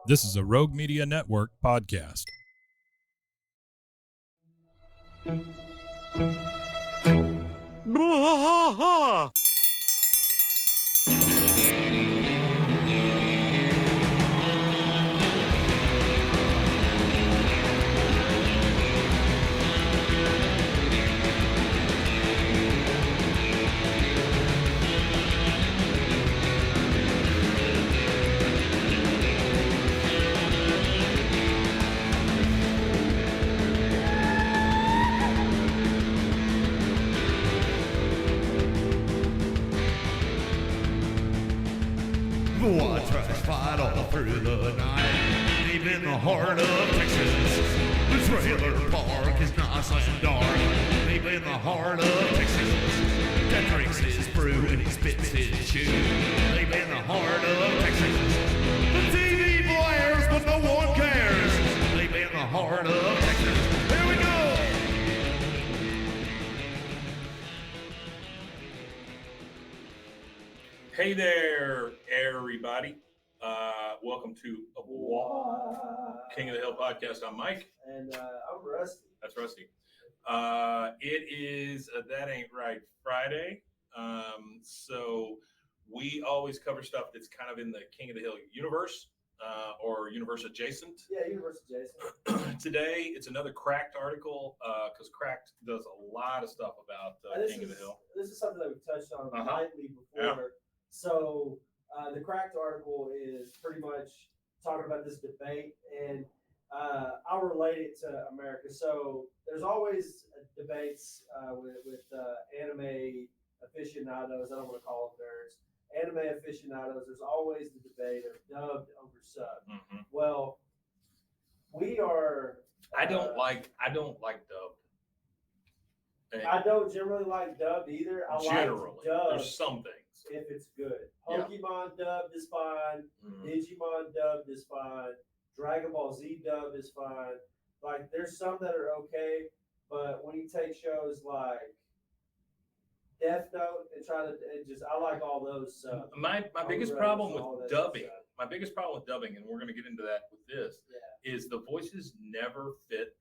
This is a Rogue Media Network podcast. I tried to fight all through the night, deep in the heart of Texas. The trailer park is nice and dark, deep in the heart of Texas. That drinks his brew and he spits his chew, deep in the heart of Texas. The TV blares, but no one cares, deep in the heart of Texas. Here we go! Hey there, everybody. Welcome to King of the Hill podcast. I'm Mike. And I'm Rusty. That's Rusty. It is That Ain't Right Friday. So we always cover stuff that's kind of in the King of the Hill universe or universe adjacent. Yeah, universe adjacent. Today, it's another Cracked article because Cracked does a lot of stuff about King of the Hill. This is something that we've touched on lightly before. Yeah. So the Cracked article is pretty much talking about this debate, and I'll relate it to America. So there's always debates with anime aficionados. I don't want to call them nerds. Anime aficionados. There's always the debate of dubbed over sub. Mm-hmm. Well, we are. I don't like dubbed. I don't generally like dubbed either. I Generally, like dubbed there's some things. if it's good. Yeah. Pokemon dubbed is fine. Mm-hmm. Digimon dubbed is fine. Dragon Ball Z dubbed is fine. Like, there's some that are okay, but when you take shows like Death Note and I like all those. My biggest problem with dubbing, and we're going to get into that with this, is the voices never fit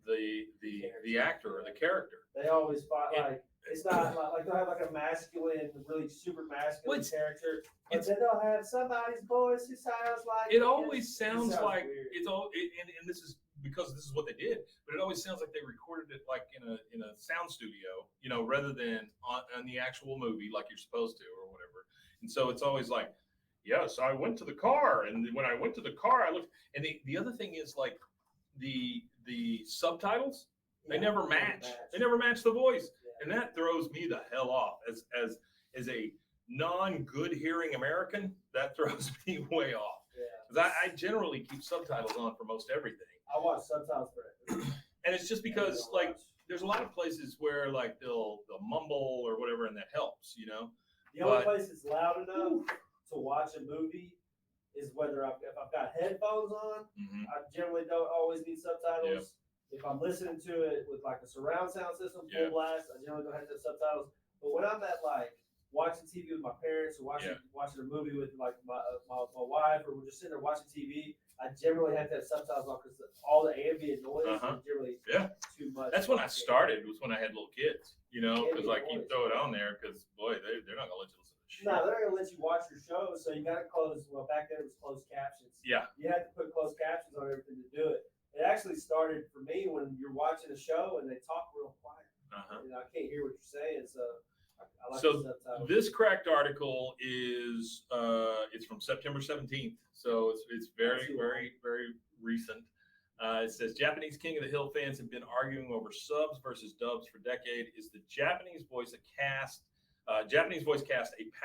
the actor or the character. They always fight it's not like they'll have like a masculine, really super masculine character, but then they'll have somebody's voice who sounds like. It always sounds like weird. it's all, and this is because this is what they did. But it always sounds like they recorded it like in a sound studio, rather than on the actual movie like you're supposed to or whatever. And so it's always like, yes, I went to the car, and when I went to the car, I looked. And the other thing is like the subtitles. They never match. They never match the voice. And that throws me the hell off as a non-good hearing American. That throws me way off. Because I generally keep subtitles on for most everything. I watch subtitles for everything. And it's just because there's a lot of places where like they'll mumble or whatever, and that helps, The only place it's loud enough to watch a movie is if I've got headphones on. Mm-hmm. I generally don't always need subtitles. Yeah. If I'm listening to it with like a surround sound system, full blast, I generally don't have to have subtitles. But when I'm at like watching TV with my parents or watching a movie with like my wife, or we're just sitting there watching TV, I generally have to have subtitles on because all the ambient noise is generally too much. That's when I started, was when I had little kids, because like you throw it on there because boy, they're not gonna let you listen to shit. No, they're not gonna let you watch your show, so you gotta close. Well, back then it was closed captions. Yeah, you had to put closed captions on everything to do it. It actually started for me when you're watching a show and they talk real quiet. And I can't hear what you're saying, so I like the subtitles. This Cracked article is it's from September 17th, so it's very, very, very recent. It says Japanese King of the Hill fans have been arguing over subs versus dubs for decades. Is the Japanese voice cast a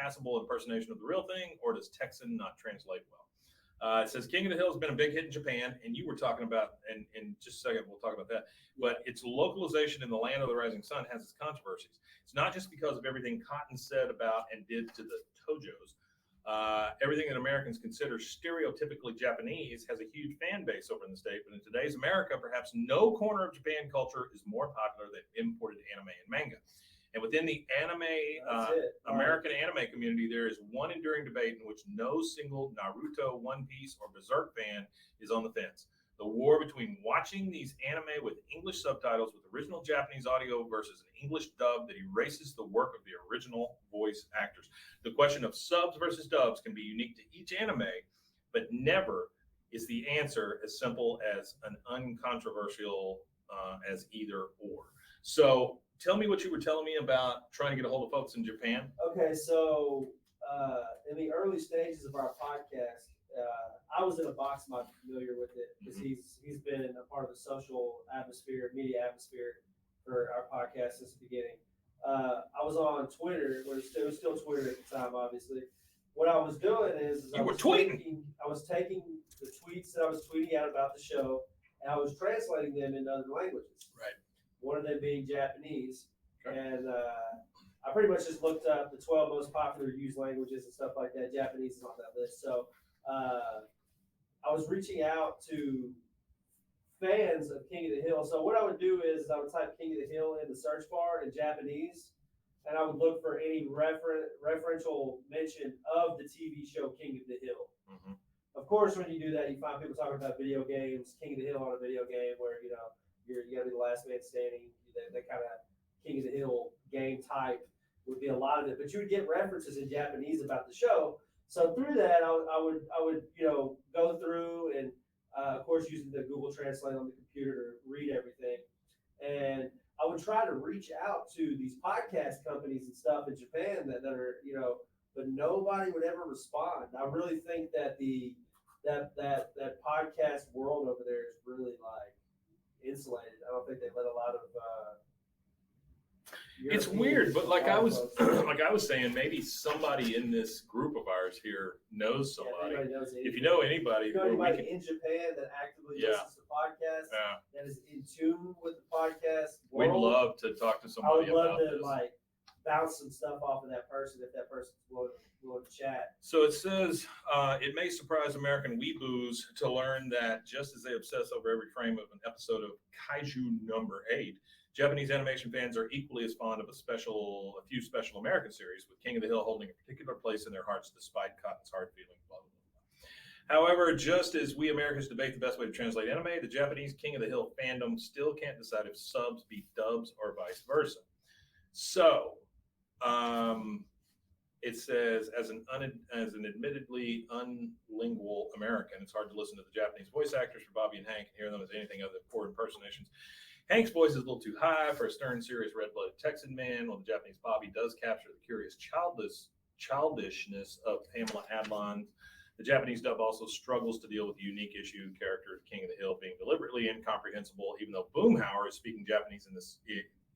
passable impersonation of the real thing, or does Texan not translate well? It says King of the Hill has been a big hit in Japan, and you were talking about, and in just a second we'll talk about that, but its localization in the land of the rising sun has its controversies. It's not just because of everything Cotton said about and did to the Tojos. Everything that Americans consider stereotypically Japanese has a huge fan base over in the state, but in today's America, perhaps no corner of Japan culture is more popular than imported anime and manga. And within the American anime community, there is one enduring debate in which no single Naruto, One Piece, or Berserk fan is on the fence. The war between watching these anime with English subtitles with original Japanese audio versus an English dub that erases the work of the original voice actors. The question of subs versus dubs can be unique to each anime, but never is the answer as simple as an uncontroversial as either or. So tell me what you were telling me about trying to get a hold of folks in Japan. Okay, so in the early stages of our podcast, I was in a box mod familiar with it because he's been a part of the social atmosphere, media atmosphere for our podcast since the beginning. I was on Twitter, it was still Twitter at the time, obviously. What I was doing is I was taking the tweets that I was tweeting out about the show, and I was translating them into other languages. Right. One of them being Japanese. Okay. And I pretty much just looked up the 12 most popular used languages and stuff like that. Japanese is on that list. So I was reaching out to fans of King of the Hill. So what I would do is I would type King of the Hill in the search bar in Japanese, and I would look for any referential mention of the TV show King of the Hill. Mm-hmm. Of course, when you do that, you find people talking about video games, King of the Hill on a video game where, you know, you got to be the last man standing. That kind of King of the Hill game type would be a lot of it. But you would get references in Japanese about the show. So through that, I would go through and, of course, using the Google Translate on the computer to read everything. And I would try to reach out to these podcast companies and stuff in Japan that are, but nobody would ever respond. I really think that that podcast world over there is really like insulated. I don't think they let a lot of it's weird, but like I was saying, maybe somebody in this group of ours here knows somebody. If you know anybody, in Japan that actively listens to podcasts, that is in tune with the podcast world, we'd love to talk to somebody. I would love to bounce some stuff off of that person if that person's willing to chat. So it says, it may surprise American weeboos to learn that just as they obsess over every frame of an episode of Kaiju number 8, Japanese animation fans are equally as fond of a few special American series, with King of the Hill holding a particular place in their hearts despite Cotton's hard feelings, blah, blah, blah. However, just as we Americans debate the best way to translate anime, the Japanese King of the Hill fandom still can't decide if subs beat dubs or vice versa. So, it says, as an admittedly unlingual American, it's hard to listen to the Japanese voice actors for Bobby and Hank and hear them as anything other than poor impersonations. Hank's voice is a little too high for a stern, serious, red-blooded Texan man, while the Japanese Bobby does capture the curious childishness of Pamela Adlon. The Japanese dub also struggles to deal with the unique issue character of King of the Hill being deliberately incomprehensible, even though Boomhauer is speaking Japanese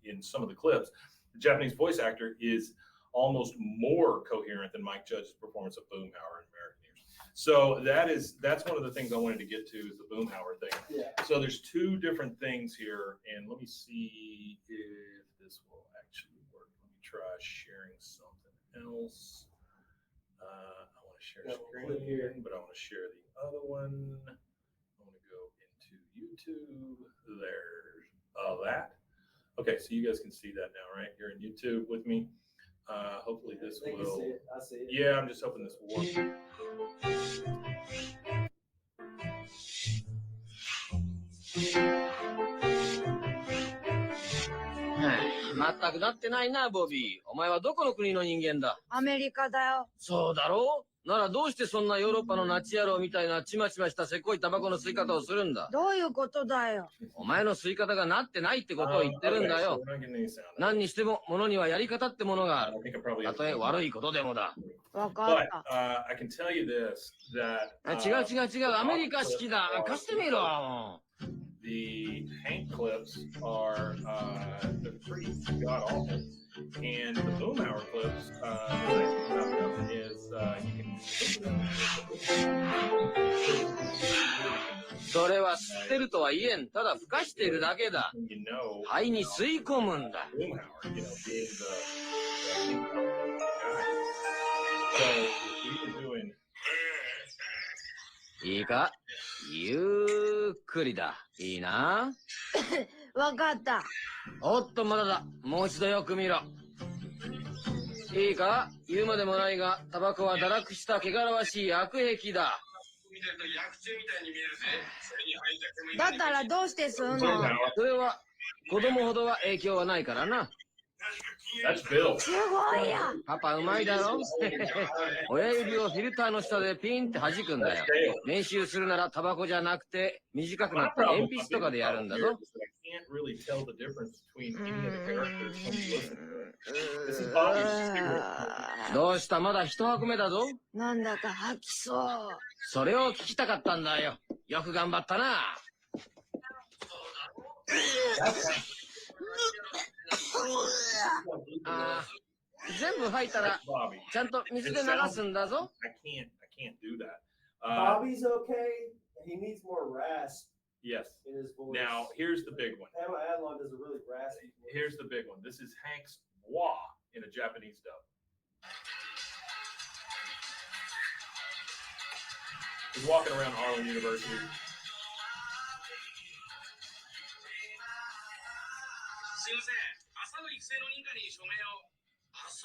in some of the clips. The Japanese voice actor is almost more coherent than Mike Judge's performance of Boomhauer in American ears. So that's one of the things I wanted to get to is the Boomhauer thing. Yeah. So there's two different things here, and let me see if this will actually work. Let me try sharing something else. I want to share screen, but I want to share the other one. I want to go into YouTube. There's that. Okay, so you guys can see that now, right? You're in YouTube with me. Hopefully this will. I see it. Yeah, I'm just hoping this will work. まったくなってないな、ボビー。お前はどこの国の人間だ？アメリカだよ。そうだろう？ならどうしてそんなヨーロッパのナチ野郎みたいなちまちましたせこいタバコの吸い方をするんだ？どういうことだよ。お前の吸い方がなってないってことを言ってるんだよ。何にしても物にはやり方ってものがある。たとえ悪いことでもだ。わかった。I can tell you this, that, 違う。アメリカ式だ。貸してみろ。The Hank clips are they're pretty god awful, and the Boomhauer clips is you can. それは吸ってるとは言えん。ただふかしているだけだ。肺に吸い込むんだ。Boomhauer, being the so we've been doing. いいか？ゆっくりだ。いいな？わかった。おっと、まだだ。もう一度よく見ろ。いいか、言うまでもないが、タバコは堕落した汚らわしい悪癖だ。だったらどうして吸うの？それは、子供ほどは影響はないからな。That's Bill. すごいや。パパうまいだろ親指をフィルターの下でピンって弾くんだよ。練習するならタバコじゃなくて、短くなった鉛筆とかでやるんだぞ。I can't really tell the difference between any of the characters when you listen to it. This is Bobby's spirit. どうしたまだ一箱目だぞ。なんだか吐きそう。それを聞きたかったんだよ。よく頑張ったな。全部吐いたら Bobby. ちゃんと水で流すんだぞ。I can't do that. Bobby's okay. He needs more rasp Yes. in his voice. Now, here's the big one. Adlon does a really raspy voice. Here's the big one. This is Hank's wa in a Japanese dub. He's walking around Harlan University. すいません。朝の育成の認可に署名を。朝？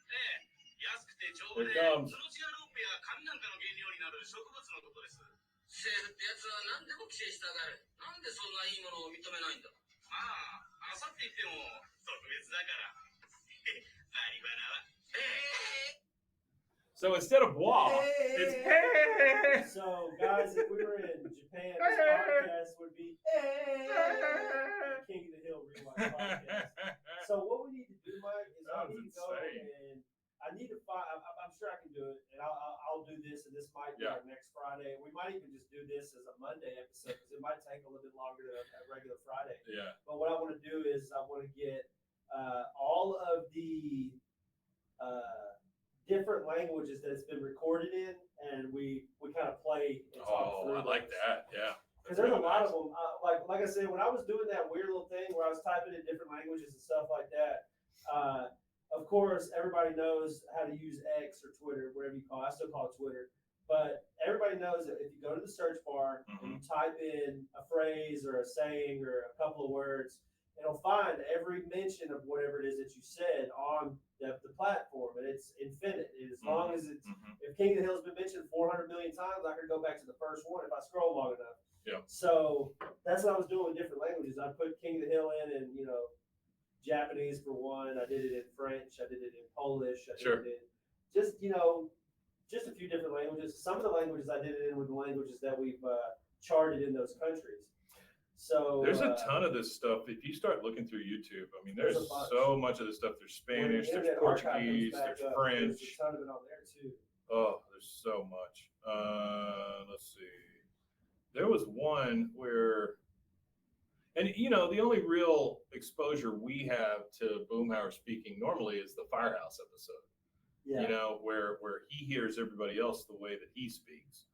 ええ。安くて丈夫で、Here it comes. プロチアロープや紙なんかの原料になる植物のことです。政府ってやつは何でも規制したがる。なんでそんないいものを認めないんだ。まあ、朝って言っても特別だから。バリバラは。So instead of wa, it's hey. So, guys, if we were in Japan, this podcast would be King of the Hill Rewind podcast. So, what we need to do, Mike, is I need to go and I need to find. I'm sure I can do it, and I'll do this, and this might be our next Friday. We might even just do this as a Monday episode because it might take a little bit longer than a regular Friday. Yeah. But what I want to do is I want to get all of the different languages that it's been recorded in, and we kind of play and talk through. I like that. Yeah. Because there's a lot of them. Like I said, when I was doing that weird little thing where I was typing in different languages and stuff like that, of course, everybody knows how to use X or Twitter, whatever you call it. I still call it Twitter. But everybody knows that if you go to the search bar and you type in a phrase or a saying or a couple of words, it'll find every mention of whatever it is that you said on the platform, and it's infinite. As long as it's, if King of the Hill has been mentioned 400 million times, I can go back to the first one if I scroll long enough. Yeah. So that's what I was doing with different languages. I put King of the Hill in, and Japanese for one. I did it in French. I did it in Polish. I did it in just a few different languages. Some of the languages I did it in were the languages that we've charted in those countries. So there's a ton of this stuff. If you start looking through YouTube, I mean, there's so much of this stuff. There's Spanish, there's Portuguese, there's French. There's a ton of it on there too. Oh, there's so much. Let's see. There was one where, and the only real exposure we have to Boomhauer speaking normally is the Firehouse episode. Yeah. Where he hears everybody else the way that he speaks,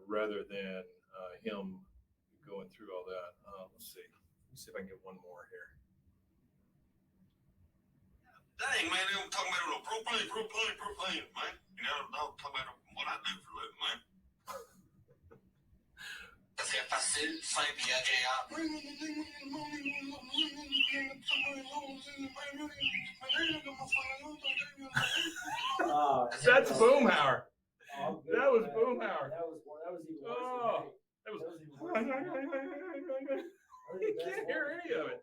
rather than him going through all that. Let's see if I can get one more here. Dang, man, they were talking about propane, man. They'll talk about what I do for a living, man. C'est facile, simple et agréable. That's Boomhauer. Oh, that was Boomhauer. That was even worse. Oh, that was even worse. You can't hear any of it.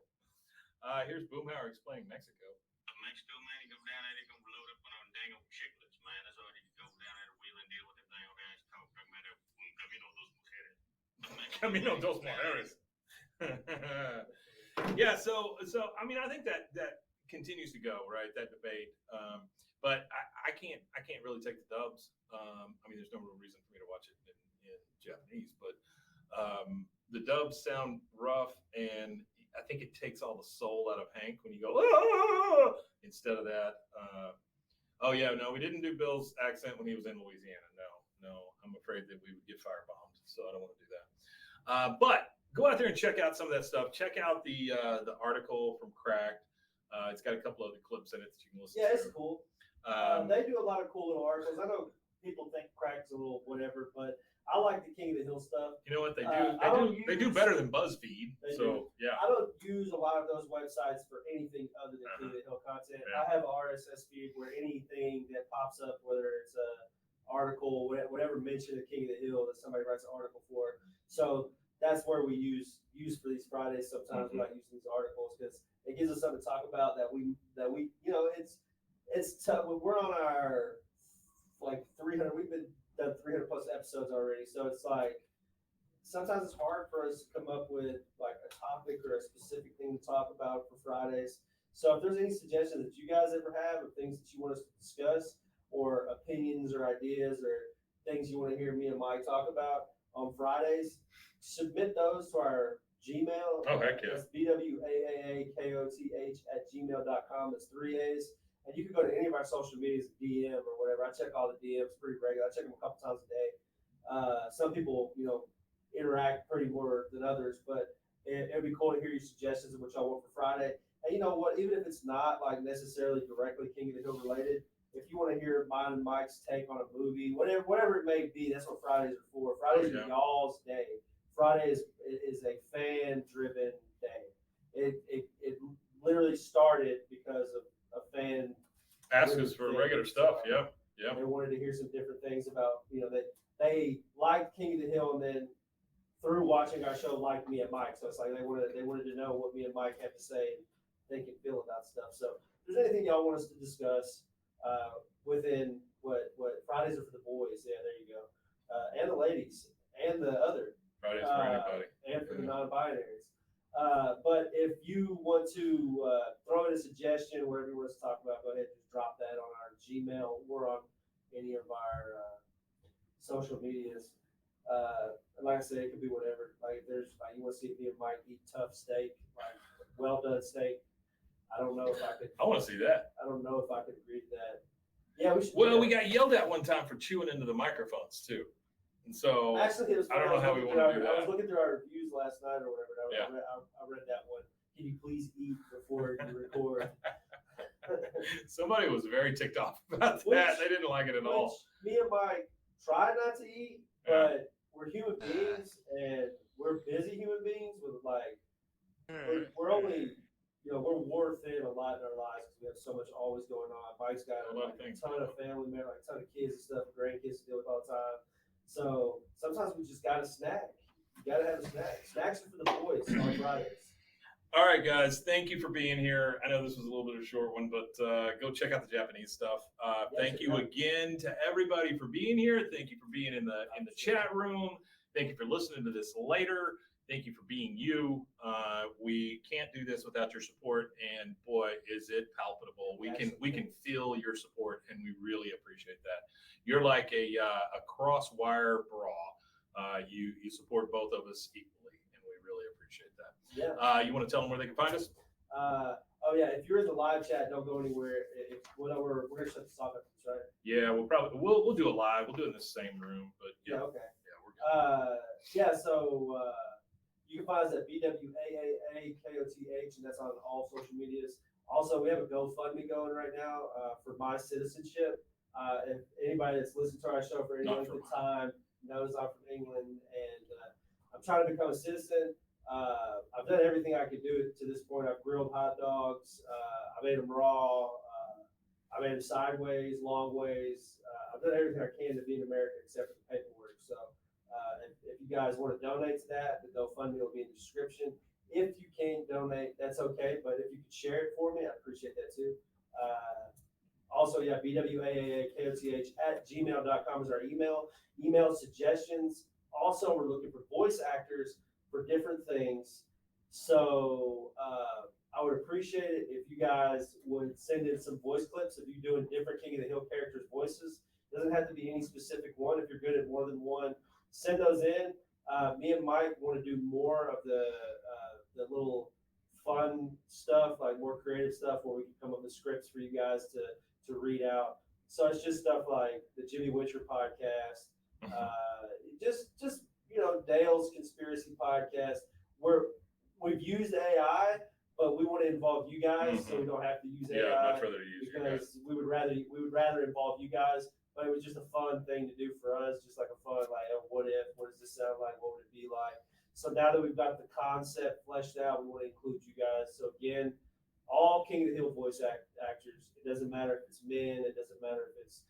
Here's Boomhauer explaining Mexico. Mexico, man, you go down there, they're going to load up on dang old chicklets, man. That's all you go down there to wheel and deal with them dang old guys. Talk about it. Camino dos mujeres. Yeah, so I mean, I think that continues to go, right? That debate. But I can't really take the dubs. I mean, there's no real reason for me to watch it in Japanese, but the dubs sound rough, and I think it takes all the soul out of Hank when you go, "Ah!" instead of that. We didn't do Bill's accent when he was in Louisiana. No, I'm afraid that we would get firebombed, so I don't want to do that. But go out there and check out some of that stuff. Check out the article from Cracked. It's got a couple other clips in it that you can listen to. Yeah, it's cool. They do a lot of cool little articles. I know people think Crack's a little whatever, but I like the King of the Hill stuff. You know what they I do? don't They do use- better than BuzzFeed. They So yeah. I don't use a lot of those websites for anything other than King of the Hill content. Yeah. I have an RSS feed where anything that pops up, whether it's a article, whatever mention of King of the Hill that somebody writes an article for. So that's where we use for these Fridays. Sometimes we like using these articles because it gives us something to talk about that we it's tough. We're on our like 300. We've been done 300 plus episodes already, so it's like sometimes it's hard for us to come up with like a topic or a specific thing to talk about for Fridays. So if there's any suggestions that you guys ever have of things that you want us to discuss or opinions or ideas or things you want to hear me and Mike talk about on Fridays, submit those to our Gmail. Oh, heck yeah. That's BWAAAKOTH@gmail.com. That's 3 A's. And you can go to any of our social medias, DM or whatever. I check all the DMs pretty regular. I check them a couple times a day. Some people, interact pretty more than others, but it'd be cool to hear your suggestions of what y'all want for Friday. And you know what? Even if it's not like necessarily directly King of the Hill related, if you want to hear mine and Mike's take on a movie, whatever it may be, that's what Fridays are for. Fridays are y'all's day. Friday is a fan-driven day. It literally started because of a fan Ask us for regular stuff. Yeah. Yeah. They wanted to hear some different things about, that they liked King of the Hill, and then through watching our show liked me and Mike. So it's like they wanted to know what me and Mike have to say, think and feel about stuff. So if there's anything y'all want us to discuss within what Fridays are for the boys, yeah, there you go, and the ladies and the other Fridays for anybody. and for the non-binaries. But if you want to throw in a suggestion, whatever you want us to talk about, go ahead and just drop that on our Gmail or on any of our social medias. Like I said, it could be whatever. Like if there's like you want to see me and Mike eat tough steak, like well done steak. I don't know if I could. I want to see that. I don't know if I could agree to that. Yeah, we should. Well, we got yelled at one time for chewing into the microphones too, and so actually, it was I don't know how we want to do that. I was looking through our reviews last night or whatever. Yeah. I read that one. Can you please eat before you record? Somebody was very ticked off about that. They didn't like it at all. Me and Mike try not to eat, but we're human beings and we're busy human beings with like we're only we're war thin a lot in our lives because we have so much always going on. Mike's got a ton of family members, like a ton of kids and stuff, grandkids to deal with all the time. So sometimes we just gotta snack. You gotta have a snack. Snacks are for the boys on Fridays. All right, guys. Thank you for being here. I know this was a little bit of a short one, but go check out the Japanese stuff. Thank you again to everybody for being here. Thank you for being in the chat room. Thank you for listening to this later. Thank you for being you. We can't do this without your support, and boy, is it palpable. We can feel your support, and we really appreciate that. You're like a cross-wire bra. You support both of us equally, and we really appreciate that. Yeah. You want to tell them where they can find us? Oh yeah. If you're in the live chat, don't go anywhere. We're gonna shut this off after this, right? Yeah, we'll do a live. We'll do it in the same room, but yeah. Okay. Yeah, we're good. So you can find us at BWAAAKOTH, and that's on all social medias. Also, we have a GoFundMe going right now for my citizenship. If anybody that's listened to our show for any length of time knows I'm from England, and I'm trying to become a citizen. I've done everything I could do to this point. I've grilled hot dogs. I made them raw. I made them sideways, long ways. I've done everything I can to be in America except for the paperwork. So if you guys want to donate to that, the GoFundMe will be in the description. If you can't donate, that's okay. But if you could share it for me, I'd appreciate that too. Also, yeah, BWAAKOTH@gmail.com is our email. Email suggestions. Also, we're looking for voice actors for different things. So I would appreciate it if you guys would send in some voice clips of you doing different King of the Hill characters' voices. It doesn't have to be any specific one. If you're good at more than one, send those in. Me and Mike want to do more of the little fun stuff, like more creative stuff where we can come up with scripts for you guys to read out. So it's just stuff like the Jimmy Witcher podcast, just Dale's conspiracy podcast, where we've used AI, but we want to involve you guys, so we don't have to use AI. Yeah, much rather use you guys. We would rather involve you guys, but it was just a fun thing to do for us, just like a fun what if it sound like? What would it be like? So now that we've got the concept fleshed out, we want to include you guys. So again, all King of the Hill voice actors. It doesn't matter if it's men. It doesn't matter if it's,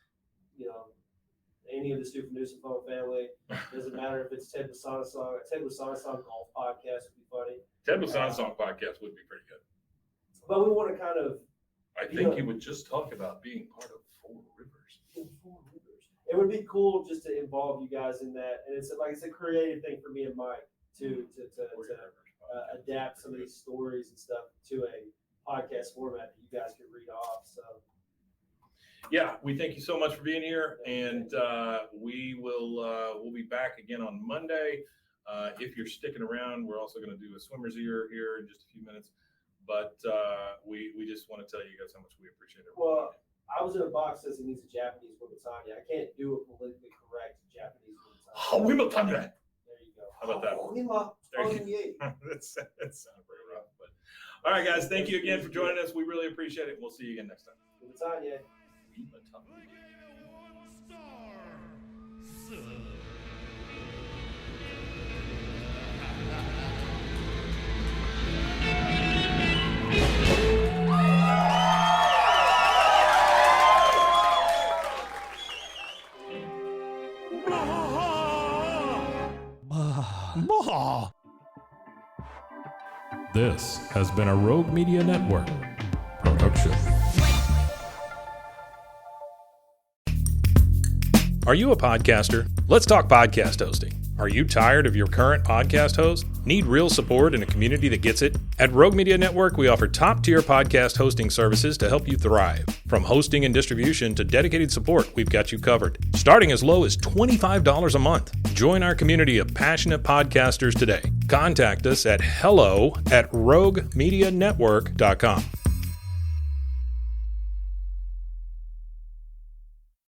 any of the Stu from Newsom Phone family. It doesn't matter if it's Ted Lasana Song. Ted Lasana Song golf podcast would be funny. Ted Lasana Song podcast would be pretty good. But we want to kind of. I think he would just talk about being part of Four Rivers. It would be cool just to involve you guys in that, and it's a creative thing for me and Mike to adapt some of these stories and stuff to a podcast format that you guys can read off. So. Yeah, we thank you so much for being here, and we'll be back again on Monday. If you're sticking around, we're also going to do a swimmer's ear here in just a few minutes. But we just want to tell you guys how much we appreciate it. Well, I was in a box that says it needs a Japanese Wimatanya. I can't do a politically correct Japanese Wimatanya. Wimatanya. There you go. How about that? Wimatanya. That sounded pretty rough. But all right, guys, thank you again for joining us. We really appreciate it. We'll see you again next time. Wimatanya. This has been a Rogue Media Network production. Are you a podcaster? Let's talk podcast hosting. Are you tired of your current podcast host? Need real support in a community that gets it? At Rogue Media Network, we offer top-tier podcast hosting services to help you thrive. From hosting and distribution to dedicated support, we've got you covered. Starting as low as $25 a month. Join our community of passionate podcasters today. Contact us at hello@roguemedianetwork.com.